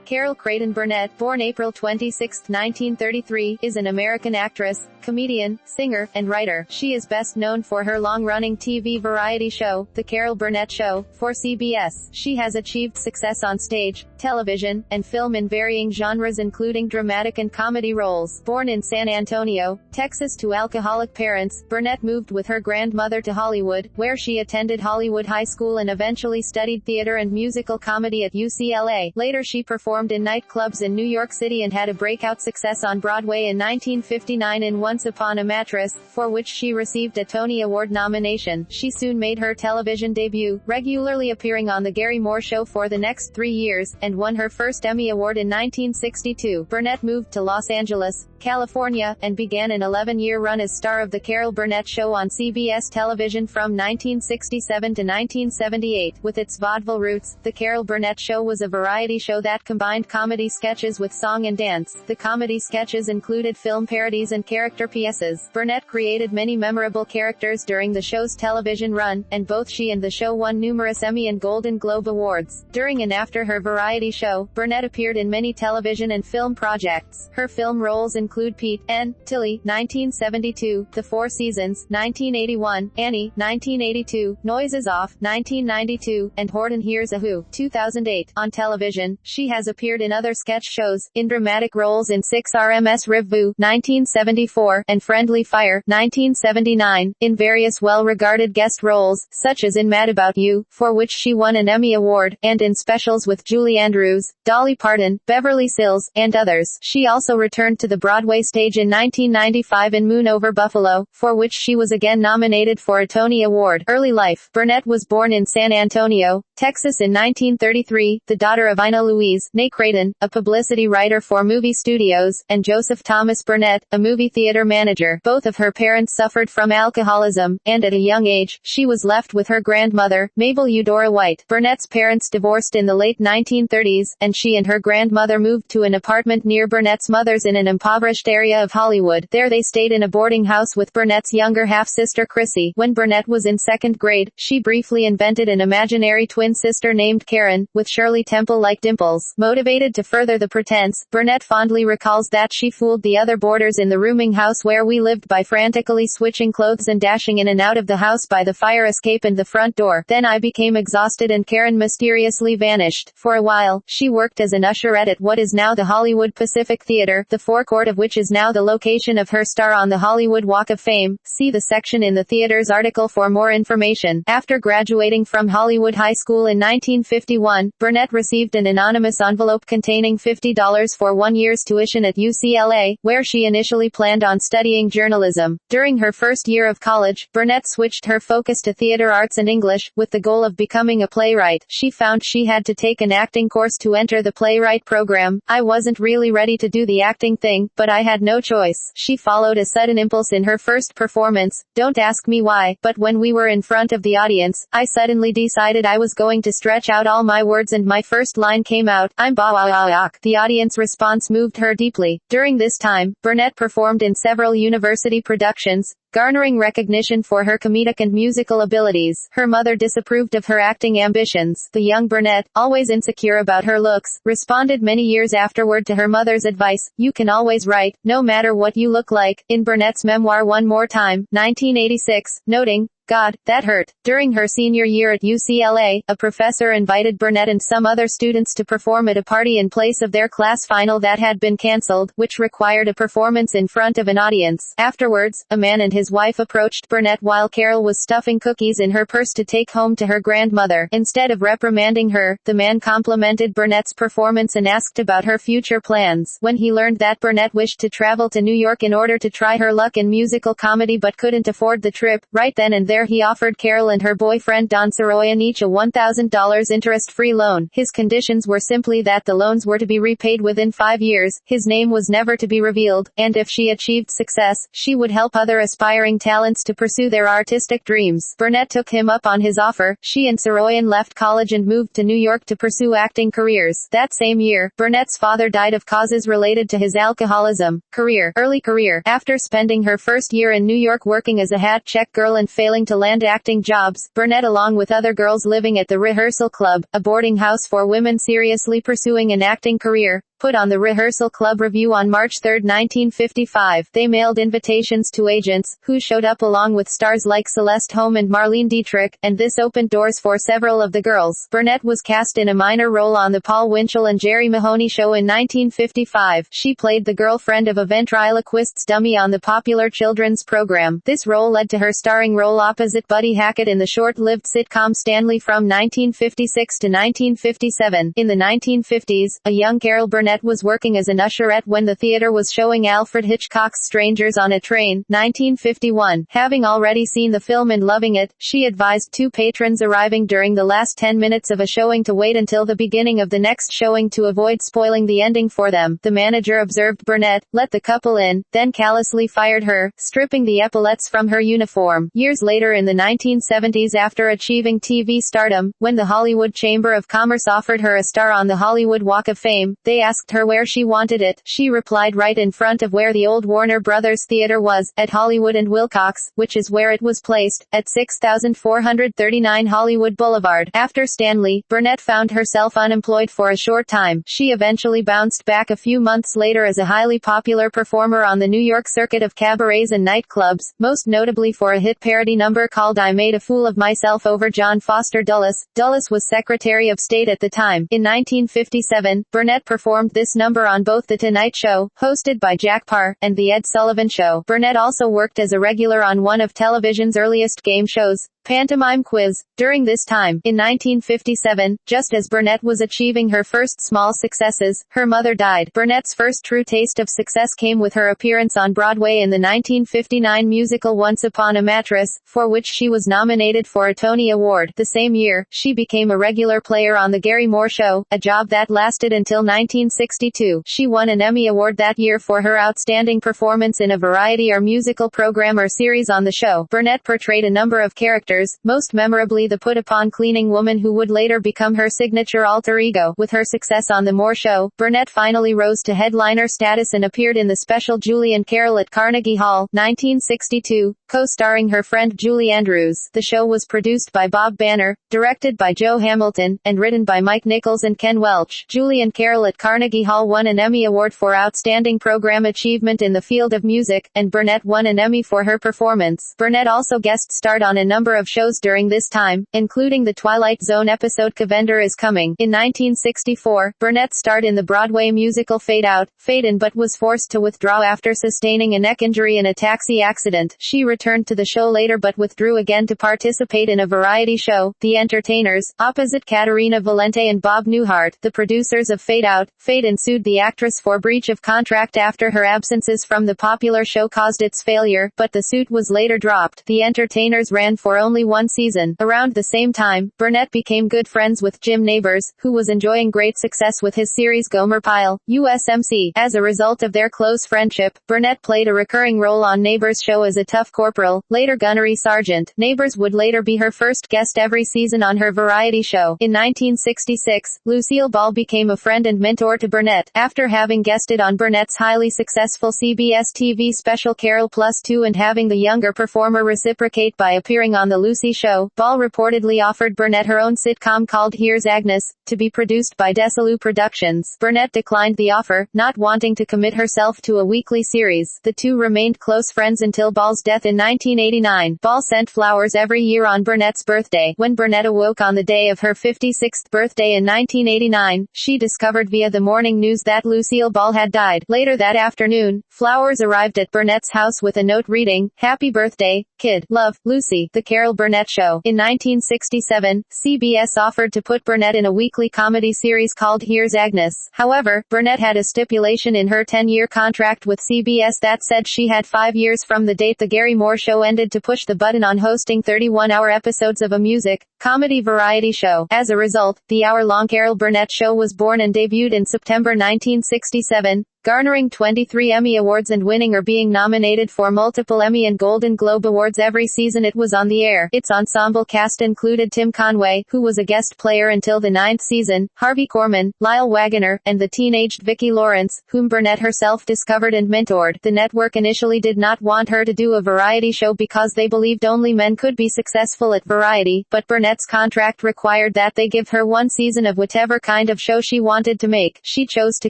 Carol Burnett, born April 26, 1933, is an American actress, comedian, singer, and writer. She is best known for her long-running TV variety show, The Carol Burnett Show, for CBS. She has achieved success on stage, television, and film in varying genres including dramatic and comedy roles. Born in San Antonio, Texas to alcoholic parents, Burnett moved with her grandmother to Hollywood, where she attended Hollywood High School and eventually studied theater and musical comedy at UCLA. Later she performed in nightclubs in New York City and had a breakout success on Broadway in 1959 in Once Upon a Mattress, for which she received a Tony Award nomination. She soon made her television debut, regularly appearing on The Gary Moore Show for the next 3 years, and won her first Emmy Award in 1962. Burnett moved to Los Angeles, California, and began an 11-year run as star of The Carol Burnett Show on CBS television from 1967 to 1978. With its vaudeville roots, The Carol Burnett Show was a variety show that combined comedy sketches with song and dance. The comedy sketches included film parodies and character pieces. Burnett created many memorable characters during the show's television run, and both she and the show won numerous Emmy and Golden Globe awards. During and after her variety show, Burnett appeared in many television and film projects. Her film roles include Pete and Tilly, 1972, The Four Seasons, 1981, Annie, 1982, Noises Off, 1992, and Horton Hears a Who, 2008. On television, she has appeared in other sketch shows, in dramatic roles in 6RMS Revue, 1974, and Friendly Fire, 1979, in various well-regarded guest roles, such as in Mad About You, for which she won an Emmy Award, and in specials with Julie Andrews, Dolly Parton, Beverly Sills, and others. She also returned to the Broadway stage in 1995 in Moon Over Buffalo, for which she was again nominated for a Tony Award. Early life. Burnett was born in San Antonio, Texas in 1933, the daughter of Ina Louise née Creighton, a publicity writer for movie studios, and Joseph Thomas Burnett, a movie theater manager. Both of her parents suffered from alcoholism, and at a young age, she was left with her grandmother, Mabel Eudora White. Burnett's parents divorced in the late 1930s, and she and her grandmother moved to an apartment near Burnett's mother's in an impoverished area of Hollywood. There they stayed in a boarding house with Burnett's younger half-sister Chrissy. When Burnett was in second grade, she briefly invented an imaginary twin sister named Karen, with Shirley Temple-like dimples. Motivated to further the pretense, Burnett fondly recalls that she fooled the other boarders in the rooming house where we lived by frantically switching clothes and dashing in and out of the house by the fire escape and the front door. Then I became exhausted and Karen mysteriously vanished. For a while, she worked as an usherette at what is now the Hollywood Pacific Theater, the forecourt of which is now the location of her star on the Hollywood Walk of Fame. See the section in the theater's article for more information. After graduating from Hollywood High School in 1951, Burnett received an anonymous envelope containing $50 for 1 year's tuition at UCLA, where she initially planned on studying journalism. During her first year of college, Burnett switched her focus to theater arts and English, with the goal of becoming a playwright. She found she had to take an acting course to enter the playwright program. I wasn't really ready to do the acting thing, but I had no choice. She followed a sudden impulse in her first performance. Don't ask me why, but when we were in front of the audience, I suddenly decided I was going to stretch out all my words and my first line came out, I'm ba-wa-wa-wa. The audience response moved her deeply. During this time, Burnett performed in several university productions, garnering recognition for her comedic and musical abilities. Her mother disapproved of her acting ambitions. The young Burnett, always insecure about her looks, responded many years afterward to her mother's advice, you can always write, no matter what you look like, in Burnett's memoir One More Time, 1986, noting, God, that hurt. During her senior year at UCLA, a professor invited Burnett and some other students to perform at a party in place of their class final that had been canceled, which required a performance in front of an audience. Afterwards, a man and his wife approached Burnett while Carol was stuffing cookies in her purse to take home to her grandmother. Instead of reprimanding her, the man complimented Burnett's performance and asked about her future plans. When he learned that Burnett wished to travel to New York in order to try her luck in musical comedy but couldn't afford the trip, right then and there he offered Carol and her boyfriend Don Saroyan each a $1,000 interest-free loan. His conditions were simply that the loans were to be repaid within 5 years, his name was never to be revealed, and if she achieved success, she would help other aspiring talents to pursue their artistic dreams. Burnett took him up on his offer. She and Saroyan left college and moved to New York to pursue acting careers. That same year, Burnett's father died of causes related to his alcoholism. Early career. After spending her first year in New York working as a hat check girl and failing trying to land acting jobs. Burnett, along with other girls living at the Rehearsal Club, a boarding house for women seriously pursuing an acting career, put on the Rehearsal Club Review on March 3, 1955. They mailed invitations to agents, who showed up along with stars like Celeste Holm and Marlene Dietrich, and this opened doors for several of the girls. Burnett was cast in a minor role on The Paul Winchell and Jerry Mahoney Show in 1955. She played the girlfriend of a ventriloquist's dummy on the popular children's program. This role led to her starring role opposite Buddy Hackett in the short-lived sitcom Stanley from 1956 to 1957. In the 1950s, a young Carol Burnett was working as an usherette when the theater was showing Alfred Hitchcock's Strangers on a Train, 1951. Having already seen the film and loving it, she advised two patrons arriving during the last 10 minutes of a showing to wait until the beginning of the next showing to avoid spoiling the ending for them. The manager observed Burnett, let the couple in, then callously fired her, stripping the epaulets from her uniform. Years later in the 1970s, after achieving TV stardom, when the Hollywood Chamber of Commerce offered her a star on the Hollywood Walk of Fame, they asked her where she wanted it. She replied, right in front of where the old Warner Brothers Theater was, at Hollywood and Wilcox, which is where it was placed, at 6439 Hollywood Boulevard. After Stanley, Burnett found herself unemployed for a short time. She eventually bounced back a few months later as a highly popular performer on the New York circuit of cabarets and nightclubs, most notably for a hit parody number called I Made a Fool of Myself over John Foster Dulles. Dulles was Secretary of State at the time. In 1957, Burnett performed this number on both The Tonight Show, hosted by Jack Paar, and The Ed Sullivan Show. Burnett also worked as a regular on one of television's earliest game shows, Pantomime Quiz. During this time, in 1957, just as Burnett was achieving her first small successes, her mother died. Burnett's first true taste of success came with her appearance on Broadway in the 1959 musical Once Upon a Mattress, for which she was nominated for a Tony Award. The same year, she became a regular player on The Gary Moore Show, a job that lasted until 1962. She won an Emmy Award that year for her outstanding performance in a variety or musical program or series on the show. Burnett portrayed a number of characters, most memorably the put-upon cleaning woman who would later become her signature alter ego. With her success on The Moore Show, Burnett finally rose to headliner status and appeared in the special Julie and Carol at Carnegie Hall, 1962, co-starring her friend Julie Andrews. The show was produced by Bob Banner, directed by Joe Hamilton, and written by Mike Nichols and Ken Welch. Julie and Carol at Carnegie Hall won an Emmy Award for Outstanding Program Achievement in the Field of Music, and Burnett won an Emmy for her performance. Burnett also guest starred on a number of shows during this time, including the Twilight Zone episode Cavender is Coming. In 1964, Burnett starred in the Broadway musical Fade Out, Fade In, but was forced to withdraw after sustaining a neck injury in a taxi accident. She returned to the show later but withdrew again to participate in a variety show, The Entertainers, opposite Caterina Valente and Bob Newhart. The producers of Fade Out, Fade In sued the actress for breach of contract after her absences from the popular show caused its failure, but the suit was later dropped. The Entertainers ran for only one season. Around the same time, Burnett became good friends with Jim Nabors, who was enjoying great success with his series Gomer Pyle, USMC. As a result of their close friendship, Burnett played a recurring role on Nabors' show as a tough corporal, later gunnery sergeant. Nabors would later be her first guest every season on her variety show. In 1966, Lucille Ball became a friend and mentor to Burnett. After having guested on Burnett's highly successful CBS TV special Carol Plus 2 and having the younger performer reciprocate by appearing on The Lucy Show, Ball reportedly offered Burnett her own sitcom called Here's Agnes, to be produced by Desilu Productions. Burnett declined the offer, not wanting to commit herself to a weekly series. The two remained close friends until Ball's death in 1989. Ball sent flowers every year on Burnett's birthday. When Burnett awoke on the day of her 56th birthday in 1989, she discovered via the morning news that Lucille Ball had died. Later that afternoon, flowers arrived at Burnett's house with a note reading, "Happy birthday, kid. Love, Lucy." The Carol Burnett Show. In 1967, CBS offered to put Burnett in a weekly comedy series called Here's Agnes. However, Burnett had a stipulation in her 10-year contract with CBS that said she had 5 years from the date The Gary Moore Show ended to push the button on hosting 31-hour episodes of a music, comedy variety show. As a result, the hour-long Carol Burnett Show was born and debuted in September 1967. garnering 23 Emmy Awards and winning or being nominated for multiple Emmy and Golden Globe Awards every season it was on the air. Its ensemble cast included Tim Conway, who was a guest player until the 9th season, Harvey Korman, Lyle Waggoner, and the teenaged Vicki Lawrence, whom Burnett herself discovered and mentored. The network initially did not want her to do a variety show because they believed only men could be successful at variety, but Burnett's contract required that they give her one season of whatever kind of show she wanted to make. She chose to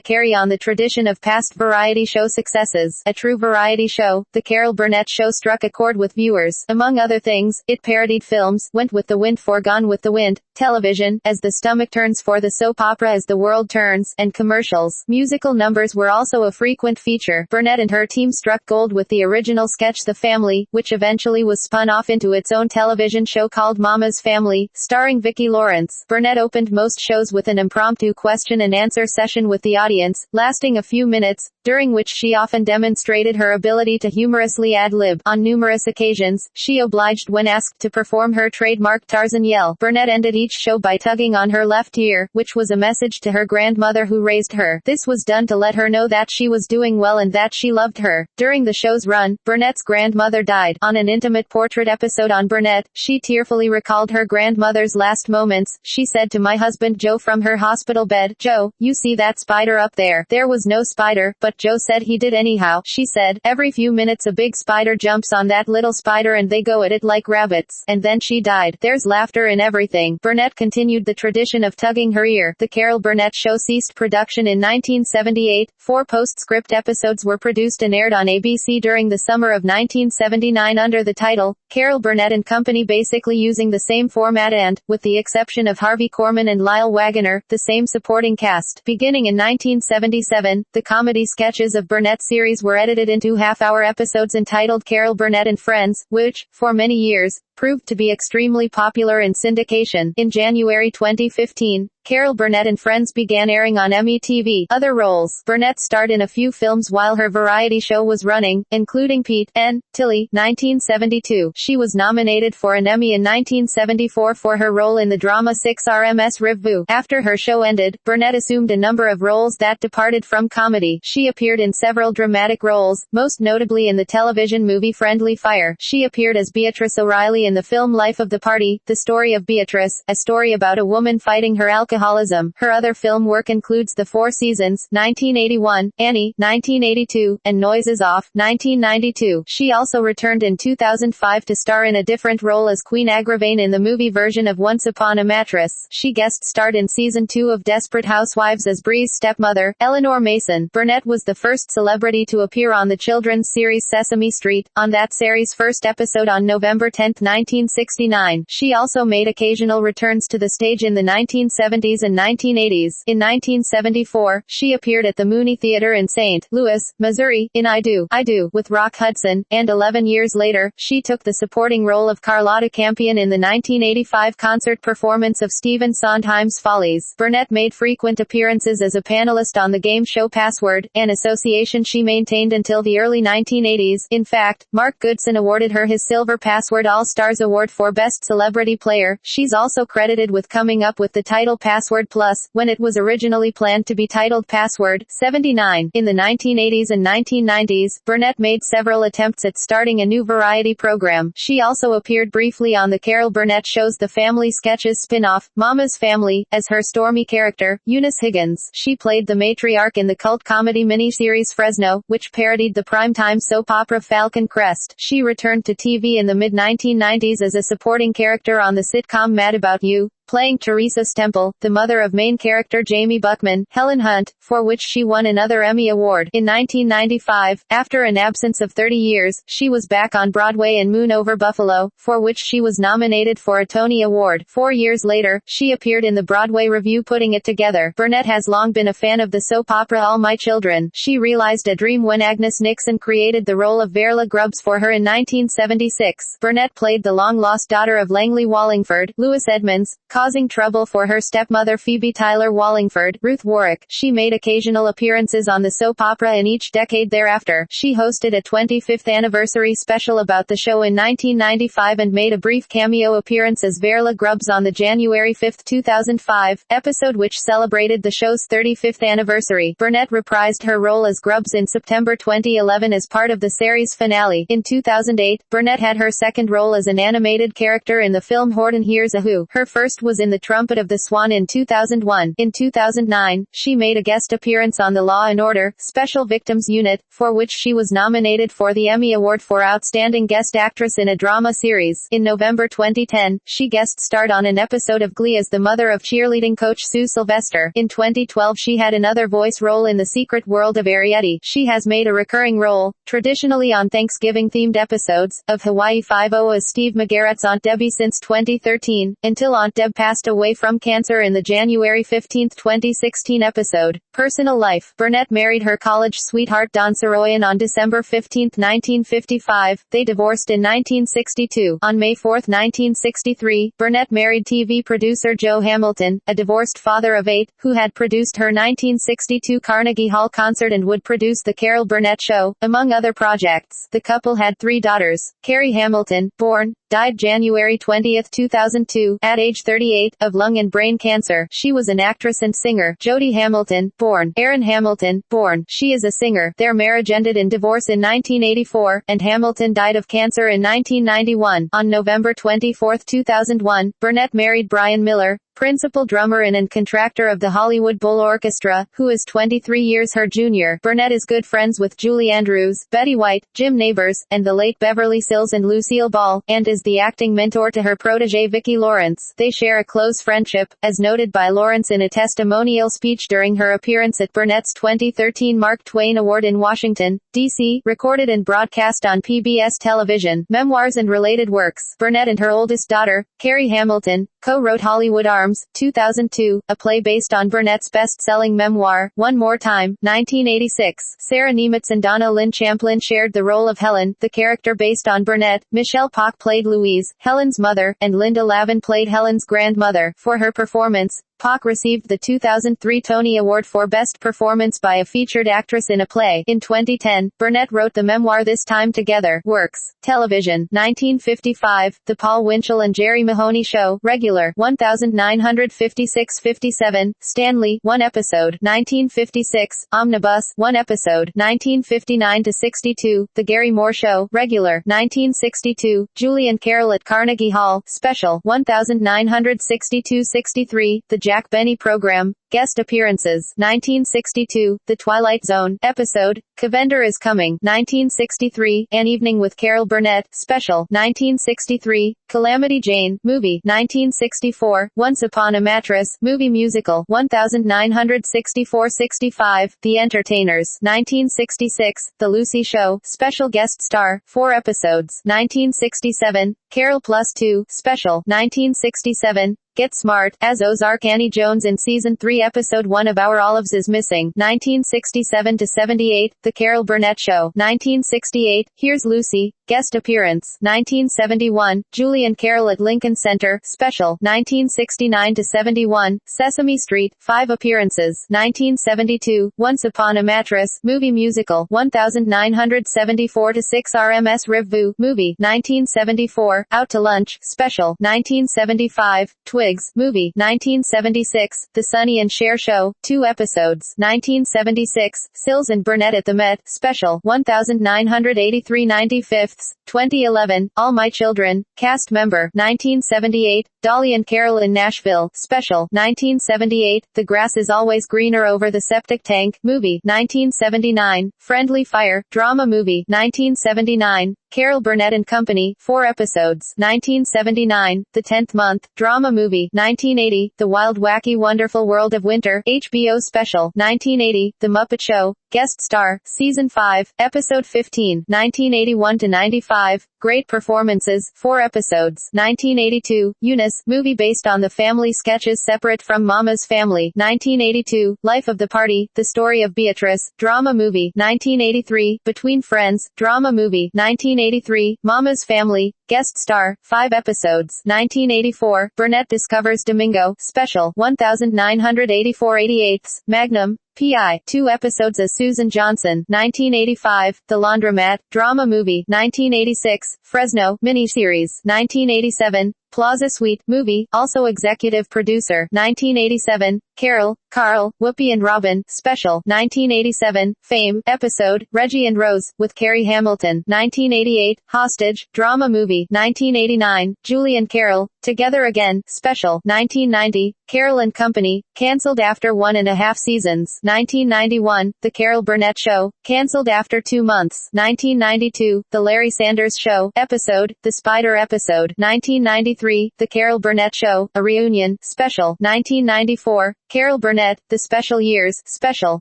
carry on the tradition of past variety show successes. A true variety show, The Carol Burnett Show struck a chord with viewers. Among other things, it parodied films, Went with the Wind for Gone with the Wind, television, As the Stomach Turns for the soap opera As the World Turns, and commercials. Musical numbers were also a frequent feature. Burnett and her team struck gold with the original sketch The Family, which eventually was spun off into its own television show called Mama's Family, starring Vicki Lawrence. Burnett opened most shows with an impromptu question and answer session with the audience, lasting a few minutes, during which she often demonstrated her ability to humorously ad-lib. On numerous occasions, she obliged when asked to perform her trademark Tarzan yell. Burnett ended each show by tugging on her left ear, which was a message to her grandmother who raised her. This was done to let her know that she was doing well and that she loved her. During the show's run, Burnett's grandmother died. On an intimate portrait episode on Burnett, she tearfully recalled her grandmother's last moments. She said to my husband Joe from her hospital bed, "Joe, you see that spider up there? There was no spider, but Joe said he did anyhow." She said, "Every few minutes a big spider jumps on that little spider and they go at it like rabbits." And then she died. There's laughter in everything. Burnett continued the tradition of tugging her ear. The Carol Burnett Show ceased production in 1978. 4 postscript episodes were produced and aired on ABC during the summer of 1979 under the title, Carol Burnett and Company, basically using the same format and, with the exception of Harvey Korman and Lyle Waggoner, the same supporting cast. Beginning in 1977, the comedy sketches of Burnett series were edited into half-hour episodes entitled Carol Burnett and Friends, which, for many years, proved to be extremely popular in syndication. In January 2015, Carol Burnett and Friends began airing on Emmy TV. Other roles. Burnett starred in a few films while her variety show was running, including Pete and Tilly, 1972. She was nominated for an Emmy in 1974 for her role in the drama 6 RMS Revue. After her show ended, Burnett assumed a number of roles that departed from comedy. She appeared in several dramatic roles, most notably in the television movie Friendly Fire. She appeared as Beatrice O'Reilly in the film Life of the Party, The Story of Beatrice, a story about a woman fighting her alcoholism. Her other film work includes The Four Seasons, 1981, Annie, 1982, and Noise is Off, 1992. She also returned in 2005 to star in a different role as Queen Agravain in the movie version of Once Upon a Mattress. She guest starred in season 2 of Desperate Housewives as Bree's stepmother, Eleanor Mason. Burnett was the first celebrity to appear on the children's series Sesame Street, on that series' first episode on November 10, 1969. She also made occasional returns to the stage in the 1970s and 1980s. In 1974, she appeared at the Mooney Theater in St. Louis, Missouri, in I Do, with Rock Hudson, and 11 years later, she took the supporting role of Carlotta Campion in the 1985 concert performance of Stephen Sondheim's Follies. Burnett made frequent appearances as a panelist on the game show Password, an association she maintained until the early 1980s. In fact, Mark Goodson awarded her his Silver Password All-Stars Award for Best Celebrity Player. She's also credited with coming up with the title Password Plus, when it was originally planned to be titled Password 79. In the 1980s and 1990s, Burnett made several attempts at starting a new variety program. She also appeared briefly on the Carol Burnett Show's The Family Sketches spin-off, Mama's Family, as her Stormy character, Eunice Higgins. She played the matriarch in the cult comedy miniseries Fresno, which parodied the primetime soap opera Falcon Crest. She returned to TV in the mid-1990s as a supporting character on the sitcom Mad About You, playing Teresa Stemple, the mother of main character Jamie Buckman, Helen Hunt, for which she won another Emmy Award. In 1995, after an absence of 30 years, she was back on Broadway in Moon Over Buffalo, for which she was nominated for a Tony Award. 4 years later, she appeared in the Broadway review Putting It Together. Burnett has long been a fan of the soap opera All My Children. She realized a dream when Agnes Nixon created the role of Verla Grubbs for her in 1976. Burnett played the long-lost daughter of Langley Wallingford, Louis Edmonds, causing trouble for her stepmother Phoebe Tyler Wallingford, Ruth Warwick. She made occasional appearances on the soap opera in each decade thereafter. She hosted a 25th anniversary special about the show in 1995 and made a brief cameo appearance as Verla Grubbs on the January 5, 2005, episode which celebrated the show's 35th anniversary. Burnett reprised her role as Grubbs in September 2011 as part of the series finale. In 2008, Burnett had her second role as an animated character in the film Horton Hears a Who. Her first was in The Trumpet of the Swan in 2001. In 2009, she made a guest appearance on the Law & Order Special Victims Unit, for which she was nominated for the Emmy Award for Outstanding Guest Actress in a Drama Series. In November 2010, she guest starred on an episode of Glee as the mother of cheerleading coach Sue Sylvester. In 2012 she had another voice role in The Secret World of Arrietty. She has made a recurring role, traditionally on Thanksgiving-themed episodes, of Hawaii Five-0 as Steve McGarrett's Aunt Debbie since 2013, until Aunt Deb passed away from cancer in the January 15, 2016 episode. Personal life. Burnett married her college sweetheart Don Soroyan on December 15, 1955. They divorced in 1962. On May 4, 1963, Burnett married TV producer Joe Hamilton, a divorced father of 8, who had produced her 1962 Carnegie Hall concert and would produce The Carol Burnett Show, among other projects. The couple had 3 daughters. Carrie Hamilton, born, died January 20, 2002, at age 38, of lung and brain cancer. She was an actress and singer. Jody Hamilton, born. Erin Hamilton, born. She is a singer. Their marriage ended in divorce in 1984, and Hamilton died of cancer in 1991. On November 24, 2001, Burnett married Brian Miller, principal drummer and contractor of the Hollywood Bowl Orchestra, who is 23 years her junior. Burnett is good friends with Julie Andrews, Betty White, Jim Nabors, and the late Beverly Sills and Lucille Ball, and is the acting mentor to her protege Vicki Lawrence. They share a close friendship, as noted by Lawrence in a testimonial speech during her appearance at Burnett's 2013 Mark Twain Award in Washington, D.C., recorded and broadcast on PBS television. Memoirs and related works. Burnett and her oldest daughter, Carrie Hamilton, co-wrote Hollywood Arms, 2002, a play based on Burnett's best-selling memoir, One More Time, 1986. Sarah Niemitz and Donna Lynn Champlin shared the role of Helen, the character based on Burnett. Michelle Pock played Louise, Helen's mother, and Linda Lavin played Helen's grandmother. For her performance, Pock received the 2003 Tony Award for Best Performance by a Featured Actress in a Play. In 2010, Burnett wrote the memoir This Time Together. Works. Television. 1955, The Paul Winchell and Jerry Mahoney Show. Regular. 1956-57. Stanley. 1 episode. 1956. Omnibus. 1 episode. 1959-62. The Gary Moore Show. Regular. 1962. Julie and Carol at Carnegie Hall. Special. 1962-63. The Jack Benny Program. Guest appearances. 1962, The Twilight Zone, episode, Cavender is Coming. 1963, An Evening with Carol Burnett, special. 1963, Calamity Jane, movie. 1964, Once Upon a Mattress, movie musical. 1964-65, The Entertainers. 1966, The Lucy Show, special guest star, 4 episodes. 1967, Carol Plus 2, special. 1967, Get Smart, as Ozark Annie Jones in Season 3 Episode 1 of Our Olives is Missing. 1967-78, The Carol Burnett Show. 1968, Here's Lucy, guest appearance. 1971, Julie and Carol at Lincoln Center, special. 1969-71, Sesame Street, 5 appearances. 1972, Once Upon a Mattress, movie musical. 1974-6 RMS Revue, movie. 1974, Out to Lunch, special. 1975, Twigs, movie. 1976, The Sonny and Cher Show, 2 episodes. 1976, Sills and Burnett at the Met, special. 1983-95, 2011, All My Children, cast member. 1978, Dolly and Carol in Nashville, special. 1978, The Grass is Always Greener Over the Septic Tank, movie. 1979, Friendly Fire, drama movie. 1979, Carol Burnett and Company, 4 episodes. 1979, The 10th Month, drama movie. 1980, The Wild Wacky Wonderful World of Winter, HBO special. 1980, The Muppet Show, guest star, season 5, episode 15. 1981-95, great performances, 4 episodes. 1982, Eunice, movie based on the family sketches Separate from Mama's Family. 1982, Life of the Party, The Story of Beatrice, drama movie. 1983, Between Friends, drama movie. 19 1983, Mama's Family, guest star, 5 episodes. 1984, Burnett discovers Domingo, special, 1984/88, Magnum, P.I., 2 episodes as Susan Johnson. 1985, The Laundromat, drama movie. 1986, Fresno, miniseries. 1987, Plaza Suite, movie, also executive producer. 1987, Carol, Carl, Whoopi and Robin, special. 1987, Fame, episode, Reggie and Rose, with Carrie Hamilton. 1988, Hostage, drama movie. 1989, Julie and Carol, Together Again, special. 1990, Carol and Company, cancelled after 1.5 seasons. 1991, The Carol Burnett Show, cancelled after 2 months. 1992, The Larry Sanders Show, episode, The Spider episode. 1993, The Carol Burnett Show, a reunion, special. 1994, Carol Burnett, The Special Years, special.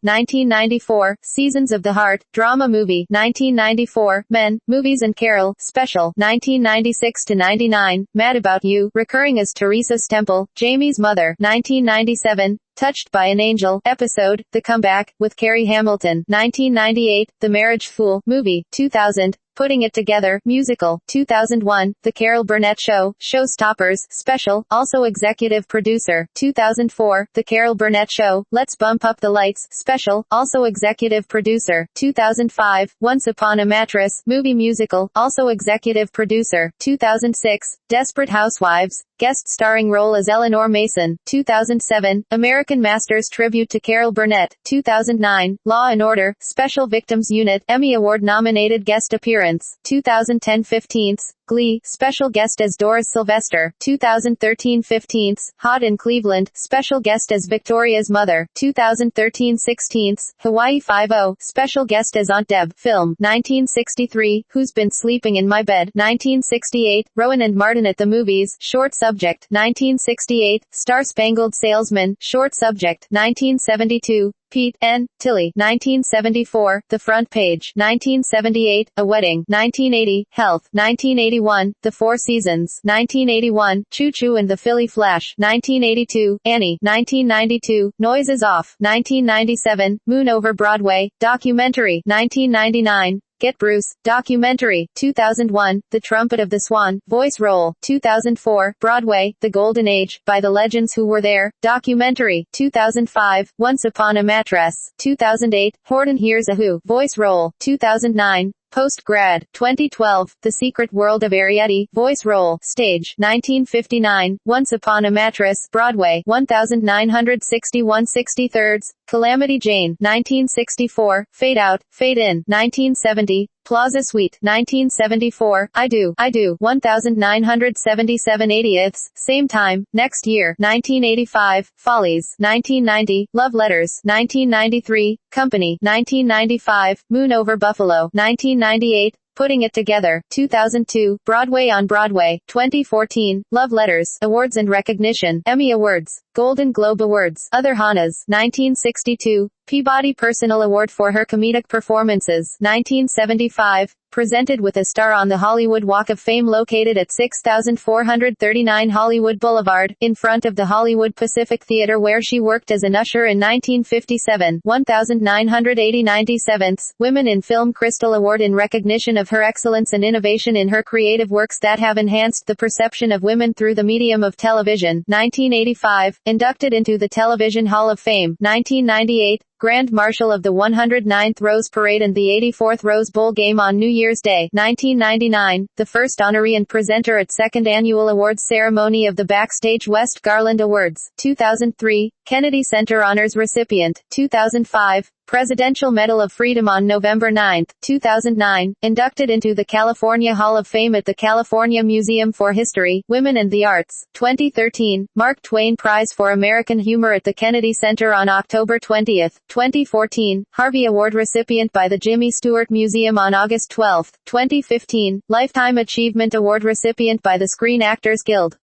1994, Seasons of the Heart, drama movie. 1994, Men, Movies and Carol, special. 1996-99, Mad About You, recurring as Teresa Stemple, Jamie's mother. 1997, Touched by an Angel, episode, The Comeback, with Carrie Hamilton. 1998, The Marriage Fool, movie. 2000, Putting It Together, musical. 2001, The Carol Burnett Show, Showstoppers, special, also executive producer. 2004, The Carol Burnett Show, Let's Bump Up the Lights, special, also executive producer. 2005, Once Upon a Mattress, movie musical, also executive producer. 2006, Desperate Housewives, guest starring role as Eleanor Mason. 2007, American Masters tribute to Carol Burnett. 2009, Law and Order, Special Victims Unit, Emmy Award nominated guest appearance. 2010-15, Glee, special guest as Doris Sylvester. 2013-15, Hot in Cleveland, special guest as Victoria's mother. 2013-16, Hawaii Five-0, special guest as Aunt Deb. Film, 1963, Who's Been Sleeping in My Bed. 1968, Rowan and Martin at the Movies, short subject. 1968, Star Spangled Salesman, short subject. 1972, Pete and Tilly. 1974, The Front Page. 1978, A Wedding. 1980, Health. 1981, The Four Seasons. 1981, Choo Choo and the Philly Flash. 1982, Annie. 1992, Noises Off. 1997, Moon Over Broadway, documentary. 1999, Get Bruce, documentary. 2001, The Trumpet of the Swan, voice role. 2004, Broadway, The Golden Age, by the Legends Who Were There, documentary. 2005, Once Upon a Mattress. 2008, Horton Hears a Who, voice role. 2009, Post-grad. 2012, The Secret World of Arietti, voice role, stage. 1959, Once Upon a Mattress, Broadway, 1961/63, Calamity Jane. 1964, Fade Out, Fade In. 1970, Plaza Suite. 1974, I Do, 1977/80, same time, next year. 1985, Follies. 1990, Love Letters. 1993, Company. 1995, Moon Over Buffalo. 1998, Putting It Together. 2002, Broadway on Broadway. 2014, Love Letters, Awards and Recognition, Emmy Awards, Golden Globe Awards, Other Hanas. 1962, Peabody Personal Award for her comedic performances. 1975, presented with a star on the Hollywood Walk of Fame located at 6439 Hollywood Boulevard, in front of the Hollywood Pacific Theater where she worked as an usher in 1957. 1980 Women in Film Crystal Award in recognition of her excellence and innovation in her creative works that have enhanced the perception of women through the medium of television. 1985, inducted into the Television Hall of Fame. 1998, Grand Marshal of the 109th Rose Parade and the 84th Rose Bowl game on New Year's Day. 1999, the first honoree and presenter at second annual awards ceremony of the Backstage West Garland Awards. 2003, Kennedy Center Honors recipient. 2005, Presidential Medal of Freedom on November 9, 2009, inducted into the California Hall of Fame at the California Museum for History, Women and the Arts. 2013, Mark Twain Prize for American Humor at the Kennedy Center on October 20. 2014, Harvey Award recipient by the Jimmy Stewart Museum on August 12. 2015, Lifetime Achievement Award recipient by the Screen Actors Guild.